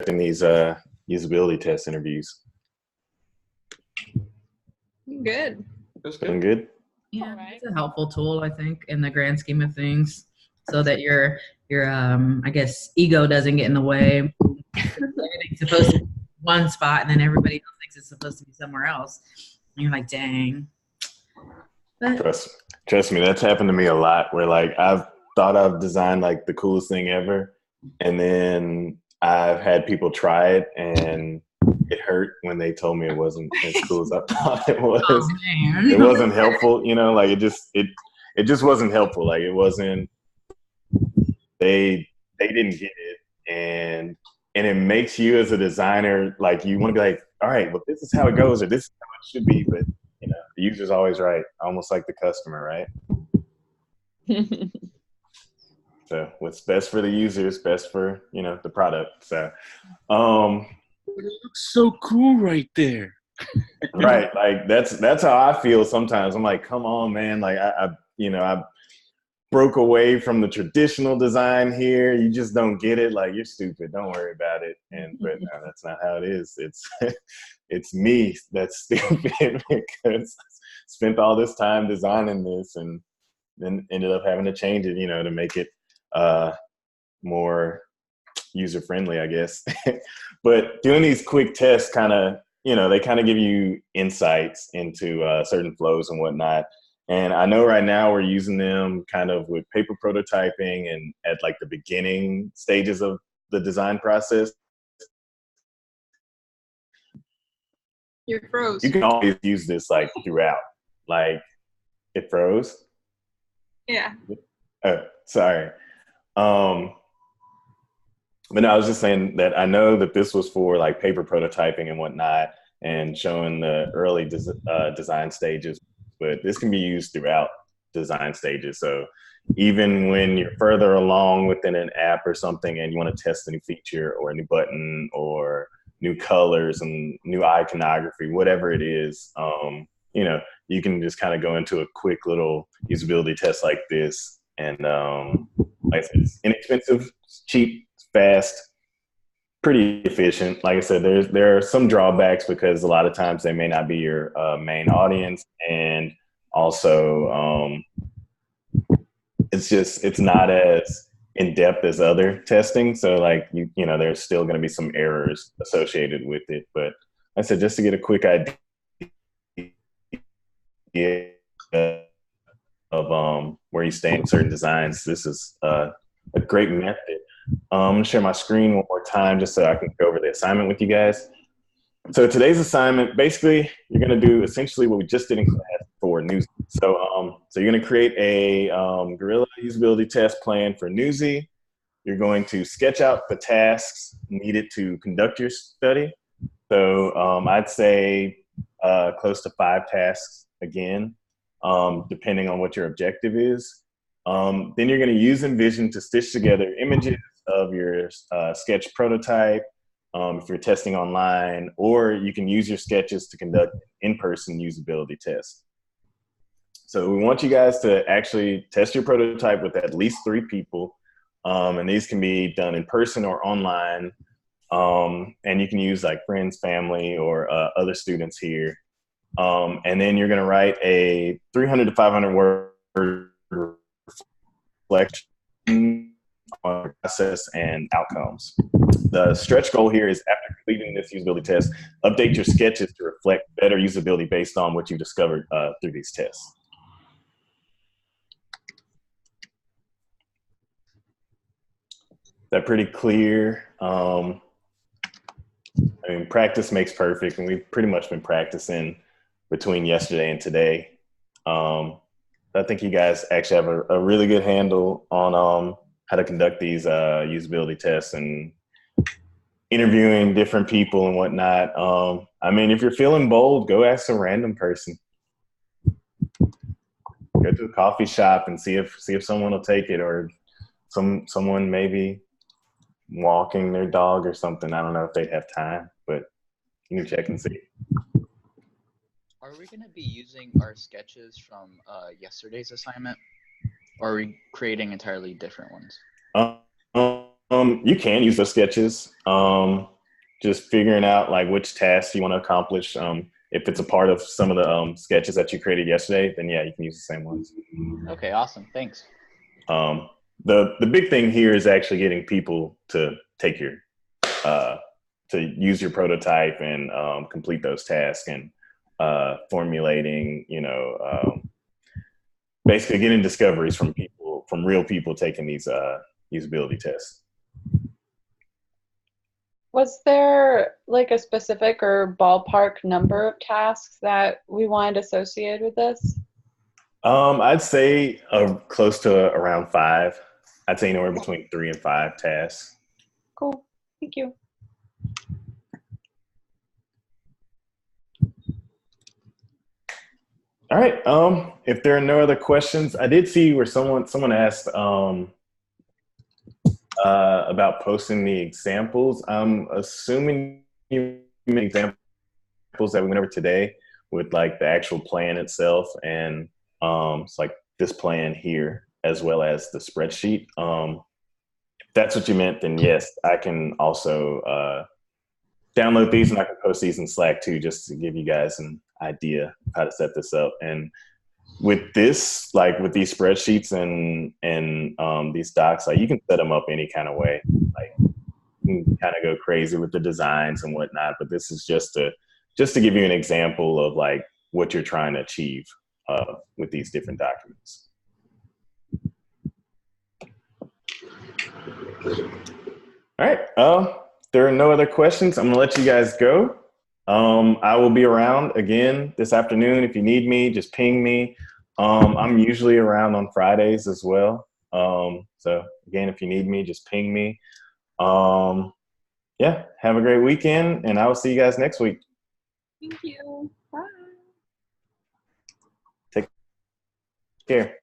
in these usability test interviews? Good. That's Doing good. good? Yeah, Alright. it's a helpful tool, I think, in the grand scheme of things, so that your I guess ego doesn't get in the way. Everything's supposed to be one spot, and then everybody else thinks it's supposed to be somewhere else. And you're like, dang. But Trust me, that's happened to me a lot. Where like I've thought I've designed like the coolest thing ever, and then I've had people try it, and it hurt when they told me it wasn't as cool as I thought it was. oh man, It wasn't helpful, you know. Like it just wasn't helpful. Like it wasn't. They didn't get it, and it makes you as a designer like you want to be like, all right, well this is how it goes, or this is how it should be, but you know the user's always right, almost like the customer, right? So what's best for the user is best for, you know, the product. So It looks so cool right there. right, like that's how I feel sometimes. I'm like, come on man, like I broke away from the traditional design here. You just don't get it. Like, you're stupid. Don't worry about it. But no, that's not how it is. It's me that's stupid because I spent all this time designing this and then ended up having to change it, you know, to make it more user friendly, I guess. But doing these quick tests kind of, you know, they kind of give you insights into certain flows and whatnot. And I know right now we're using them kind of with paper prototyping and at like the beginning stages of the design process. You're froze. You can always use this like throughout. Like, it froze? Yeah. Oh, sorry. But no, I was just saying that I know that this was for like paper prototyping and whatnot and showing the early design stages, but this can be used throughout design stages. So even when you're further along within an app or something and you want to test a new feature or a new button or new colors and new iconography, whatever it is, you know, you can just kind of go into a quick little usability test like this. And like I said, it's inexpensive, cheap, fast, pretty efficient. Like I said, there are some drawbacks because a lot of times they may not be your main audience, and also it's not as in depth as other testing. So like you know, there's still going to be some errors associated with it. But like I said, just to get a quick idea of where you stand in certain designs, this is a great method. I'm going to share my screen one more time just so I can go over the assignment with you guys. So today's assignment, basically, you're going to do essentially what we just did in class for Newsy. So you're going to create a Guerilla usability test plan for Newsy. You're going to sketch out the tasks needed to conduct your study. So I'd say close to 5 tasks again, depending on what your objective is. Then you're going to use InVision to stitch together images of your sketch prototype if you're testing online, or you can use your sketches to conduct in-person usability tests. So we want you guys to actually test your prototype with at least 3 people, and these can be done in person or online, and you can use like friends, family, or other students here. And then you're going to write a 300 to 500 word reflection on process and outcomes. The stretch goal here is, after completing this usability test, update your sketches to reflect better usability based on what you discovered through these tests. Is that pretty clear? I mean, practice makes perfect, and we've pretty much been practicing between yesterday and today. I think you guys actually have a really good handle on how to conduct these usability tests and interviewing different people and whatnot. I mean, if you're feeling bold, go ask a random person. Go to a coffee shop and see if someone will take it, or someone maybe walking their dog or something. I don't know if they have time, but you can check and see. Are we going to be using our sketches from yesterday's assignment, or are we creating entirely different ones? You can use those sketches. Just figuring out like which tasks you want to accomplish. If it's a part of some of the sketches that you created yesterday, then yeah, you can use the same ones. Okay, awesome. Thanks. The big thing here is actually getting people to take your to use your prototype and complete those tasks and formulating, basically getting discoveries from people, from real people taking these usability tests. Was there like a specific or ballpark number of tasks that we wanted associated with this? I'd say close to around 5. I'd say anywhere between 3 and 5 tasks. Cool. Thank you. All right. If there are no other questions, I did see where someone asked about posting the examples. I'm assuming you mean examples that we went over today with like the actual plan itself, and it's like this plan here as well as the spreadsheet. If that's what you meant, then yes, I can also download these and I can post these in Slack too, just to give you guys an idea of how to set this up. And with this, like with these spreadsheets and these docs, like you can set them up any kind of way. Like you can kind of go crazy with the designs and whatnot, but this is just to give you an example of like what you're trying to achieve with these different documents. All right. If there are no other questions, I'm gonna let you guys go. I will be around again this afternoon. If you need me, just ping me. I'm usually around on Fridays as well. So again, if you need me, just ping me. Yeah, have a great weekend, and I will see you guys next week. Thank you. Bye. Take care.